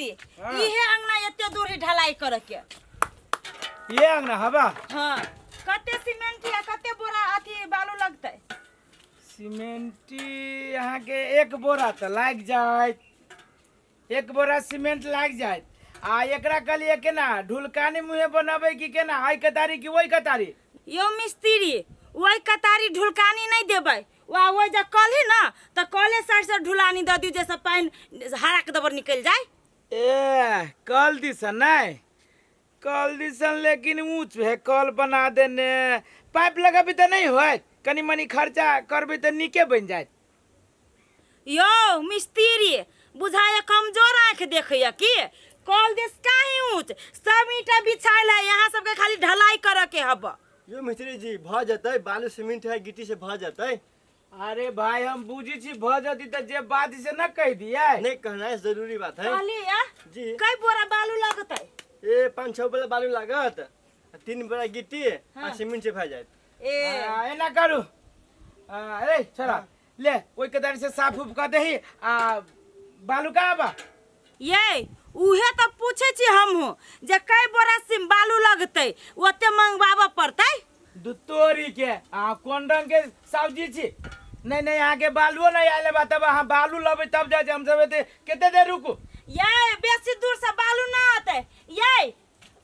मिस्त्री इहे अंगना एते दूर ही ढलाई करे के ये अंगना हवा। हां कते सीमेंट या कते बोरा अथी बालू लगतै? सीमेंटी यहाँ के 1 बोरा तो लाग जाए, 1 बोरा सीमेंट लाग जाए। आ एकरा कलिए के ना ढुलकानी मुहे बनाबे की के ना आई कतारी की वही कतारी? यो मिस्त्री वही कतारी ढुलकानी नहीं देबै, वो जा कल ही ना तो कले साइड से ढुलानी द दियो जैसे पानी हरा के दबर निकल जाए। ए कल दिसन नहीं, कल दिसन लेकिन ऊंच है, कल बना देने पाइप लगाबी तो नहीं होय, कनी मनी खर्चा करबे तो निके बन जाए। यो मिस्त्री बुझाया कमजोर आंख देखैया की कल दिस काहे ऊंच सब ईटा बिछाइल है, यहाँ सबके खाली ढलाई करे के हब। यो मिस्त्री जी भ जतै, बालू सीमेंट है गिट्टी से भ जतै। अरे भाई हम बुझी छी भ जती त जे बात से न कह दिए। नहीं कहना है जरूरी बात है कहलिया जी। कई बोरा बालू लगतै? ए 5-6 बोरा बालू लागत, 3 बोरा गिट्टी हाँ। आ सीमेंट से भ जात। ए एना करू अरे छोरा ले ओई कदार से साफ उफ कर दही आ बालू कहाँ बा? ये उहे तो पूछे छी हमहू जे कई बोरा सिम बालू लगतै ओते मंगवाबा पड़तै। दुतोरी के कौन रंग के सब्जी छी? नहीं नहीं यहाँ के बालुओ नहीं आले बा, तब हाँ बालू लबे तब जाए हम सब केते देर रुकू। ये बेसी दूर से बालू ना आते। ये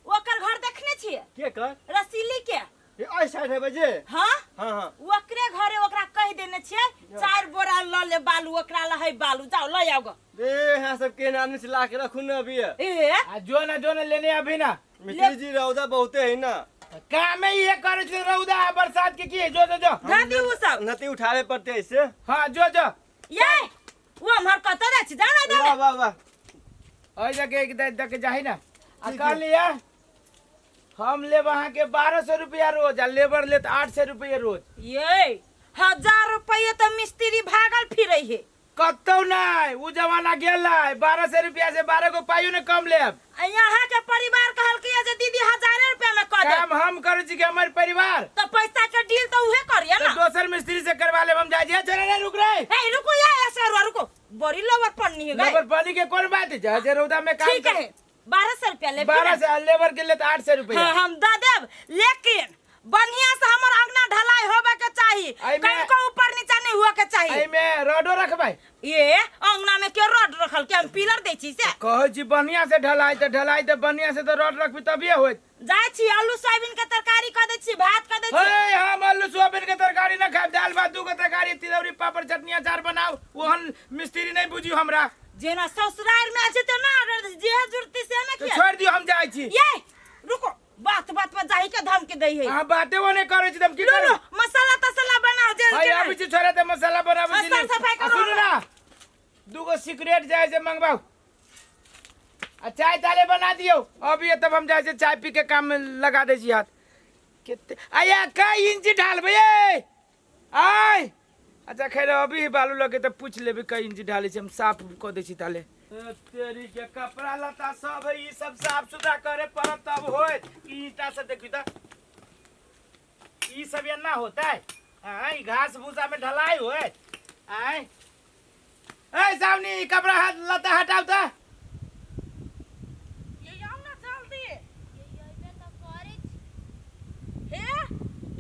ओकर घर देखने छिए के कर रसीली के ए ओइ साइड है बजे। हाँ हां हां ओकरे घरे ओकरा कह देने छिए 4 बोरा ल ले बालू, ओकरा ल है बालू, जाओ ल आओ ग। ए हां सब के नाम से ला के रखू न अभी। ए जो न लेने अभी ना मिस्त्री जी रौदा बहुते है ना, काम में ये करे छे रौदा बरसात के की जो जो जो दादी वो सब नती उठावे पड़ते ऐसे। हाँ जो जो ये वो हमर कत रे छी जाना दे। वाह वाह वाह ओइ जगह एक दे जाही ना आ कर लिया। हम ले वहाँ के 1200 रुपया रोज, आ लेबर ले 800 रुपया रोज। ये 1000 रुपया तो मिस्त्री भागल फिरै है। कतौ नहीं वो जमाना गेला 1200 रुपया से 12 को पाइयो न कम ले। यहाँ के परिवार कहल कि जे दीदी 1000 रुपया में कर दे। काम हम करे छी के हमर परिवार तो पैसा के डील तो उहे करिए तो ना। दोसर मिस्त्री से करवा ले हम जाए। चले रे रुक रे ए रुको या ऐसा रुको बड़ी लेबर पड़नी है लेबर पानी के कौन बात है? जे रौदा में काम ठीक है 1200 रुपया ले 12 से लेबर के लिए 800 रुपया। हाँ, हम दे देब लेकिन बढ़िया से हमर अंगना ढलाई होबे के चाहिए, कहीं को ऊपर नीचा नहीं हुआ के चाहिए। एई में रोडो रखबै? ये अंगना में के रोड रखल के हम पिलर दै छी से कहै छी बढ़िया से ढलाई तो बढ़िया से तो रोड रखबी तभिए होत। जाय छी आलू सोयाबीन के तरकारी क दै छी, भात क दै छी। हे हम आलू सोयाबीन के तरकारी न खाब, दाल भात दू के तरकारी तिलौरी पापड़ चटनी अचार बनाओ। ओहन मिस्त्री नहीं बुझियो हमरा। जेना ससुराल में अछि त ना जे जुड़ती से ना तो किया। छोड़ दियो हम जाय छी। ये रुको बात बात पर जाही के धमकी दै है। हां बाते वो नहीं करे छी, तुम की करू? मसाला तसला बनाओ जे भाई अभी छी छोरा ते मसाला बनाबे छी। मसाला सफाई करो। सुन ना दूगो सिगरेट जाय से मंगवाओ आ चाय ताले बना दियो अभी, तब हम जाय से चाय पी के काम में लगा दे छी हाथ। कितने आया कई इंच ढालबे ए आय? अच्छा खैर अभी बालू लगे तो पूछ लेबे कई इंच ढाले छी, हम साफ क दे छी ताले। तेरी के कपड़ा लता सब है ये सब साफ सुथरा करे पर तब होय। ईटा से देखी त ई सब ये ना होता है। हां घास भूसा में ढलाई होय। आय ए सामने कपड़ा हाथ लता हटाओ त। ये आउ ना जल्दी ये आइबे त करे छी। हे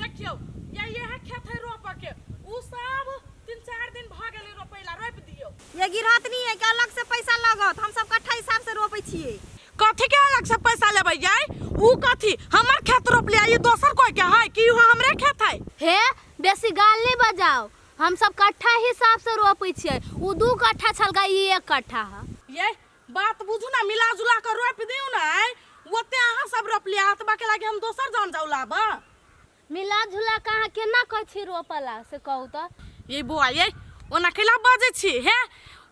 देखियो ये है खेत है रोपा के उ सब 3-4 दिन भ गेलै रोपैला, रोप दियो। ये गिरहत नहीं है क्या अलग से पैसा लगत, हम सब कट्ठा हिसाब से रोपे छिए। कथी के अलग से पैसा लेबै जाय? उ कथी हमर खेत रोप ले, ये दोसर कोई के है कि उ हमरे खेत है? हे बेसी गाल नहीं बजाओ, हम सब कट्ठा हिसाब से रोपे छिए। उ 2 कट्ठा छलगा, ये 1 कट्ठा है। ये बात बुझू ना, मिला जुला कर रोप दियो ना। ओते अहाँ सब रोप लिया त बाकी लागे हम दोसर जान जाउ लाबा। मिला झुला कहाँ केना कह छी रोपला से कहू त। ये बुआ ये ओना केला बाजे छी हे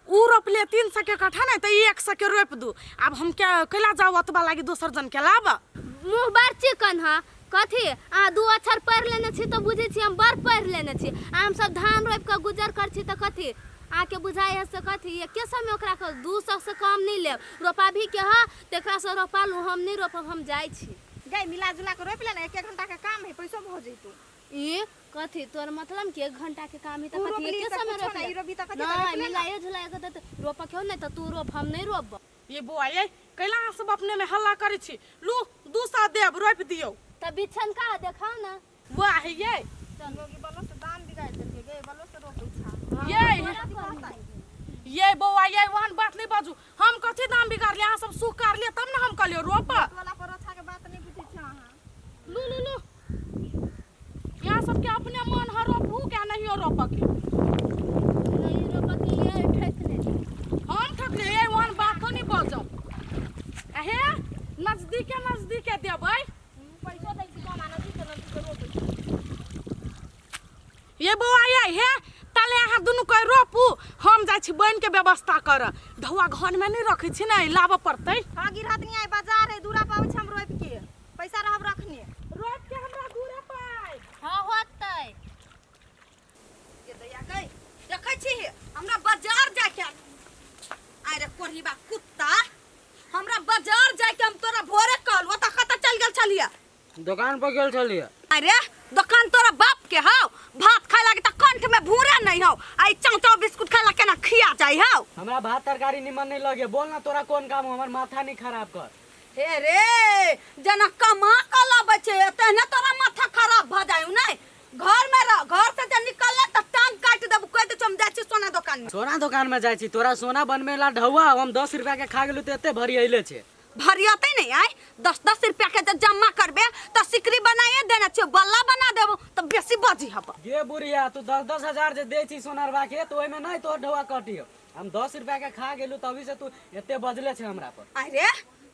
उ रोप ले 300 के कट्ठा नहीं तो 100 के रोप दू। अब हम क्या केला जाओ अतबा लागी दोसर जन के लाबा। मुंह बार चिकन है कथी आ 2 अक्षर पढ़ लेने छी तो बुझे छी, हम बर पढ़ लेने छी। हम सब धान रोप के गुजर कर छी त कथी आके बुझाई है से कथी ये के समय ओकरा के 200 से कम नहीं ले रोपा भी के ह तेकरा से रोपा लू, हम नहीं रोपब, हम जाई छी। गई मिला जुला के रोप लेना, 1 घंटा का काम है, पैसा हो जइतो। ई कथी तोर मतलब कि 1 घंटा के काम है तो तू कथी रोपली के त समय कुछो रोप नहीं रोपी त कथी नहीं करे मिलाए झुलाए के त रोप क्यों नहीं तो तू रोप हम नहीं रोप ये बुआ ये कैला अहाँ सब अपने में हल्ला करै छी लू 200 देब रोपि दियौ त बिछन का देखाओ ना बुआ है ये लोगी बलो से दाम बिगाड़ देलके गे बलो से रोपै छा ये ये बौआ ये वहन बात नहीं बाजू हम कथी दाम बिगाड़ लिया अहाँ सब सुख कर लिया तब ना हम कहलियो रोप वाला पर अच्छा के बात नहीं बुझै छा अहाँ लू लू लू यहाँ सबके अपने मन है रोपू क्या नहीं हो रोप के नहीं रोप के ये ठेकने हम ठकले ये वहन बात नहीं बाजो अहे नजदीक देबै पैसा दै छी कम आना दी के रोपै ये बौआ ये हे ताले अहाँ दुनू के रोपू हम जाइ छी बन के व्यवस्था कर ढौआ घर में नहीं रखै छी नहीं लाबऽ पड़तै हां गिरहत नहीं आइ बाजार है दूरा पाबै छ हम रोप के पैसा रहब रखने रोप के हमरा दूरे पाइ हां होतै ये दैया गई देखै छी हमरा बाजार जाके आइ रे कोरहीबा कुत्ता हमरा बाजार जाके हम तोरा भोरे कहल ओता कत चल गेल छलिया दुकान पर गेल छलिए अरे दुकान तोरा बाप के हौ भात खाए लागे त कंठ में भूरे नहीं हौ आई चाउचाउ बिस्कुट खाए ला केना खिया जाई हौ हमरा भात तरकारी निमन नहीं लगे बोल ना तोरा कौन काम हमर माथा नहीं खराब कर हे रे जना कमा क लाबै छे तहने तोरा माथा खराब भ जायौ नहीं घर में रह घर से जे निकलले त टांग काट देब कह दे हम जाय छी सोना दुकान में सोना दुकान में जाय छी तोरा सोना बनवे ला ढौआ हम 10 रुपया के खा गेलु त एते भरी अइले छे भरियते नहीं आय 10-10 रुपया के जब जमा करबे त सिकरी बनाए देना छे बल्ला बना देबो त बेसी बजी हब गे बुढ़िया तू 10-10 हजार जे दे छी सोनारवा के तो ओइ में नहीं तोर ढौआ कटियो हम 10 रुपया के खा गेलु तभी से तू एते बजले छे हमरा पर अरे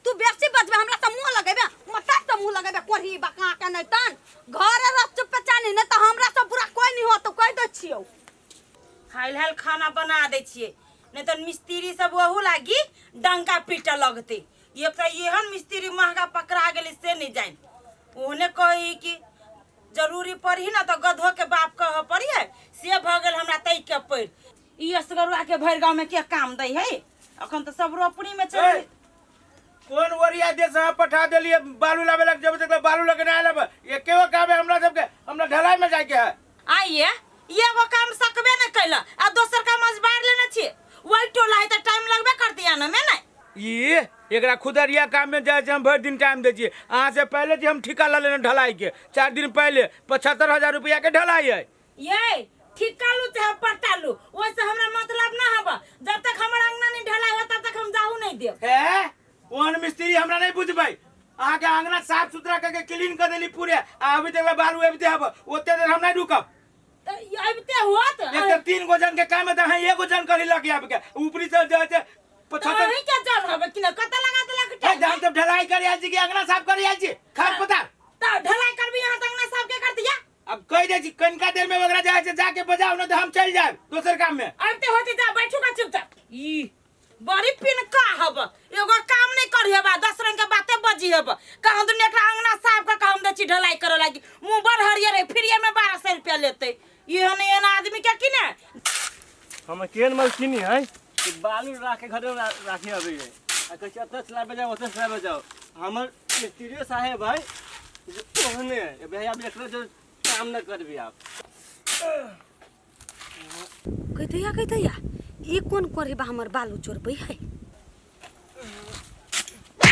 तू बेसी बजबे हमरा त मुंह लगेबे मता त मुंह लगेबे कोरही बका के नहीं तन घर रह चुप चानी न त हमरा से बुरा कोई नहीं हो तो कह दे छियो खाइल हाल खाना बना दे छिए नहीं तो मिस्त्री सब वहू लागी डंका पीटा लगते ये तो एहन मिस्त्री महंगा पकड़ा गेल से नहीं जाए ओने कही कि जरूरी पड़ी ना तो गधो के बाप कह पड़ी है से भ गेल हमरा तई के पड़ ई असगरुआ के भर गांव में के काम दई है अखन तो सब रोपनी में चल कौन वरिया देश में पठा देलिए बालू लावे लग जब तक बालू लगे ना आले एकेगो काम है हमरा सबके हमरा ढलाई में जाके है आइए ये वो काम सकबे न कैला आ दोसर काम आज बाहर लेना छी वही टोला है त टाइम लगबे कर दिया ना में नहीं ये एकरा खुदरिया काम में जाए हम भर दिन टाइम दे छिए अहाँ से पहले जी हम ठिका ला लेना ढलाई के 4 दिन पहले 75,000 रुपया के ढलाई है ये ठिका लू चाहे पट्टा लू वैसे हमरा मतलब ना हबा जब तक हमर अंगना नहीं ढलाई हो तब तक हम जाहू नहीं देब है ओन मिस्त्री हमरा नहीं बुझबै अहाँ के अंगना साफ सुथरा करके क्लीन कर देली पूरे अभी तक बालू अबते हब ओते देर हम नहीं रुकब तो अबते होत एक तो 3 गो जन के काम है त अहाँ एगो जन करी लगे अब के ऊपरी से जो है 75 नहीं क्या चल हबे कि कत लगा देला के है जान तब ढलाई करी आज की अंगना साफ करी आज खाद पता तो ढलाई करबी यहां तक ना सब के कर दिया अब कह दे छी कनका देर में वगैरह जाए से जाके बजाओ ना तो हम चल जाए दूसरे काम में अबते होती जा बैठू का चुपचाप ई बड़ी पिन का हब एगो काम नहीं करी हबा 10 रंग के बातें बजी हब कहूं दुनिया का अंगना साफ का काम दे छी ढलाई करे लागी मुंह बर हरियर है फिर ये में 1200 रुपया लेते ये नहीं एना आदमी क्या किने हम केन माल किनी है कि बालू राखे घर में राखे अभी है आ कह चत चला बजाओ ओते चला बजाओ हमर मिस्त्री साहब भाई जो ओहने है भाई आप एकरा जो काम न करबी आप कहते या ई कोन कोरही बा हमर बालू चोरबै है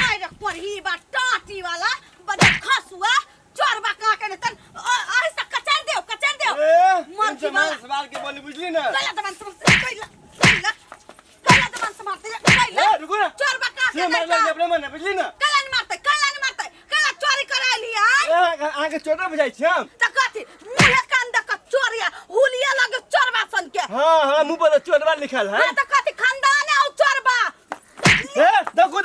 आइ रे कोरही बा टाटी वाला बड़ा खसुआ चोरबा का के तन आइ से कचर देओ मर की वाला सवाल के बोली बुझली ना कला दमन समझते कला रुको ना चोरबा का से मार लग अपने मन बुझली ना कला नहीं मारते कला चोरी करा लिया आगे चोरा बजाई छी हम त कथि मुहे कान देख चोरिया हुलिया लगे चोरबा सन के हां मुंह पर चोरबा लिखल है हां त कथि खानदान है चोरबा ए देखो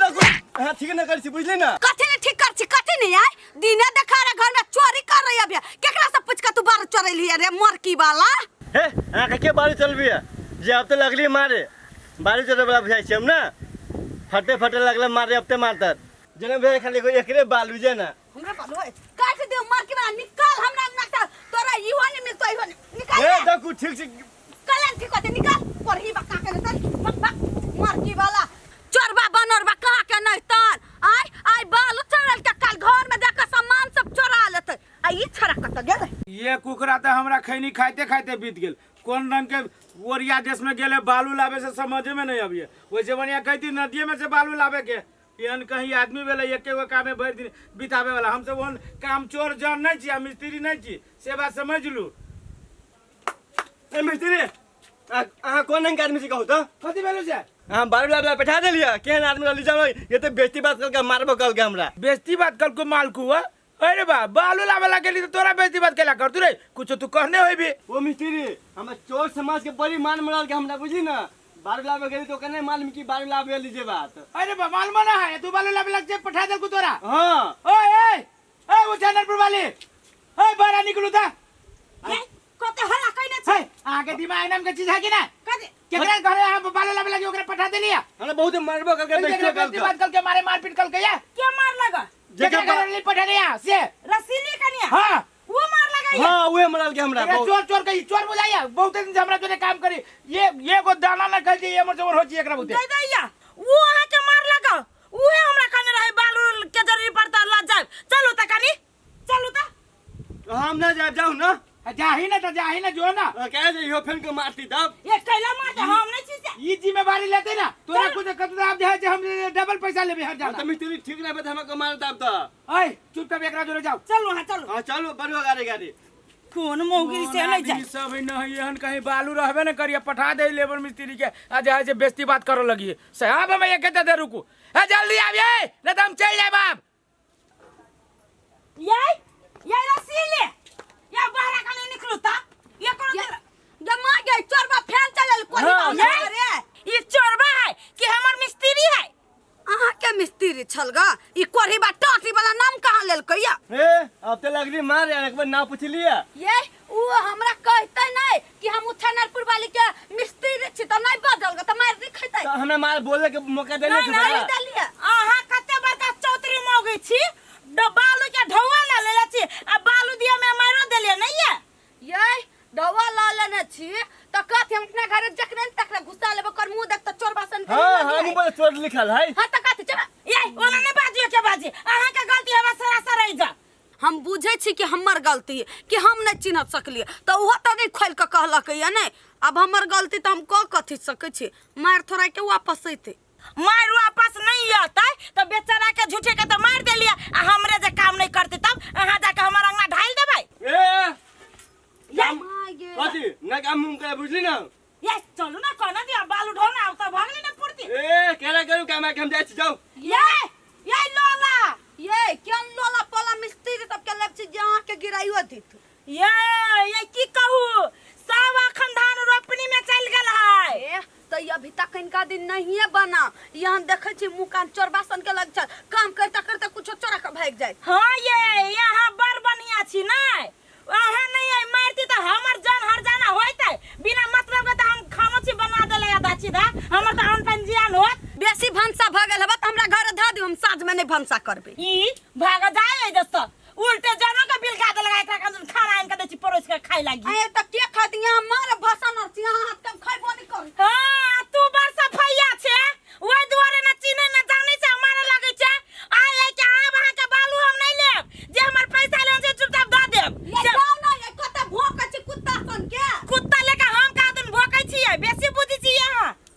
हां ठीक न कर छी बुझली ना कथि नहीं ठीक कर छी कथि नहीं आय दिने देखा रे घर में चोरी कर रही है केकरा से पूछ के तू बार चोरैली रे मरकी वाला हे आके के बारी चलबी है जे अब तो लगली मारे बारी चोरे वाला बुझाई छी हम ना फटे लगले मारे अब ते मारत जने भे खाली को एकरे बालू जे ना हमरा बालू है काट दे मरकी वाला निकाल हमरा नटा तोरा इहो नहीं मिलतो इहो निकाल ए देखो ठीक से कलन ठीक होते निकाल पढ़ी बका के तन मरकी वाला चोरबा बनरबा कहा के नहीं तन आई बालू चोरल के कल घर में जाकर सामान सब चोरा लेते आ ई छरा कत गेले ये कुकरा तो हमरा खैनी खाते खाते बीत गेल कौन रंग के ओरिया देश में गेले बालू लावे से समझे में नहीं अबिए वैसे बढ़िया कहती नदिये में से बालू लावे के एहन कहीं आदमी बेले एके गो कामे भर दिन बितावे वाला हम सब ओहन काम चोर जन नहीं छी मिस्त्री नहीं छी से बात समझ लू ए मिस्त्री अहाँ कोन रंग के आदमी से कहू तो कथी भेलू से हाँ बालू लाबे बैठा देलिए केहन आदमी ली जाओ ये तो बेइज्जती बात करके मारबो कल के हमरा बेइज्जती बात कल को मालकू हुआ अरे बा बालू लावे ला गेली तो तोरा बेइज्जती बात केला कर तू रे कुछ तू कहने होई भी ओ मिस्त्री हम चोर समाज के बड़ी मान मरल के हमरा बुझी ना बालू लाबे गेली तो कने मालूम की बालू लाबे लीजिए बात अरे बा मालूम ना है तू बालू लावे लग जे पठा दे को तोरा हां ओए ए वो चैनलपुर वाली ए बाहर निकलू ता ये कते हल्ला कइने है छी आगे दिमाग नाम के चीज है कि ना कते केकरा घरे हम बालू लावे लगे ओकरा पठा दे लिया हमरा बहुत मारबो करके बेइज्जती बेइज्जती बात कल के मारे मारपीट कल के या क्या मार लगा केकरा घरे ले पठा दिया से रसीली कनिया हां वो मार लगा हां ओए मरल के हमरा एकरा चोर चोर कही चोर बुझाइया बहुत दिन से हमरा जोने काम करी ये को दाना ना खाई ये हमर जबर हो छी एकरा बुते दे दैया वो अहाँ के मार लगा उहे हमरा कने रहे बालू के जरूरी पड़ता ला जाए चलो त कनी चलो त हम ना जाऊ ना जाही ना जो ना कह दे यो फिर को मारती तब ये कैला मार दे हम नहीं छी ये जिम्मेवारी लेते ना तोरा कुछ कत आप जे हम डबल पैसा लेबे हर तो जाना मिस्त्री ठीक ना बता हमको मार तब तो ओए चुपचाप एकरा जोरे जाओ चलो हां चलो हां चलो बड़ो गाड़ी कौन मौगिरी से नहीं जाए सब नहीं एहन कहीं बालू रहबे ना करिए पठा दे लेबर मिस्त्री के आज है जे बेइज्जती बात करे लगी साहब मैं ये कहते दे रुकू ए जल्दी आविए नहीं तो हम चल जाए बाप ये रसीली ये बाहर कने निकलो ता ये कौन जमा गई चोरबा फैन चलल कोनी हाँ, रे ये चोरबा है कि हमर मिस्त्री है अहाँ के मिस्त्री छलगा ई कोरी बा टाटी वाला नाम कहां लेल कहिया ए अब तो लगली मार यार एक बार ना पूछ लिया ये उ हमरा कहते नहीं कि हम उछनरपुर वाली के मिस्त्री छी त नहीं बदल ग त मार दी खैते तो हमें मार बोले के मौका देले नहीं नहीं दलिया अहाँ कते बड़का चौधरी मौगी छी बालू के ढौआ ला लेले छी आ बालू दिया में मारो देले नहीं है ये दवा ला लेने छी त कथि हम अपना घरे जखने तकरा घुसा लेबो कर मुंह देख त चोरबासन हां हम बोले चोर लिखल है हां त कथि चल ये ओना ने बाजियो के बाजी अहाँ के गलती हवा सरासर रह जा हम बुझे छी कि हमर गलती है कि हम नहीं चिन्ह सकलिए तो वो तो नहीं खोल के कहलक या नहीं अब हमर गलती तो हम कथि सके छी मार थोड़ा के वापस अइते मार वापस नहीं आता तो बेचारा के झूठे के तो मार देलिया आ हमरे जे काम नहीं करते तब अहाँ जाके हमर अंगना ढाल देबै ए जाम कथि ना काम मुंह करे बुझली ना ये चलू ना कहना दिया बालू ढोना आवता भागली ना पुरती ए केरा करू काम हम जाई छी जाओ ये लोला ये केन लोला पोला मिस्त्री सब के लेब छी जहां के गिराइयो दित ये की कहू सब अखन धान रोपनी में चल गेल है तो ये अभी तक इनका दिन नहीं है बना यहाँ देखे छी मुकान चोरबासन के लग चल काम करता करता कुछ चोरा के भाग जाए हाँ ये यहाँ बड़ बढ़िया छी नहीं वहाँ नहीं है मारती तो हमर जान हर जाना होते बिना मतलब के तो हम खामोची बना देले आधा सीधा हमर तो अन पन जियान होत बेसी भंसा भ गेल हबत हमरा घर धा दियो हम साँझ में नहीं भंसा करबे ई भाग जाए जस उल्टे जानो के बिल का देले एकरा खाना इनका देची परोस के खाई लागी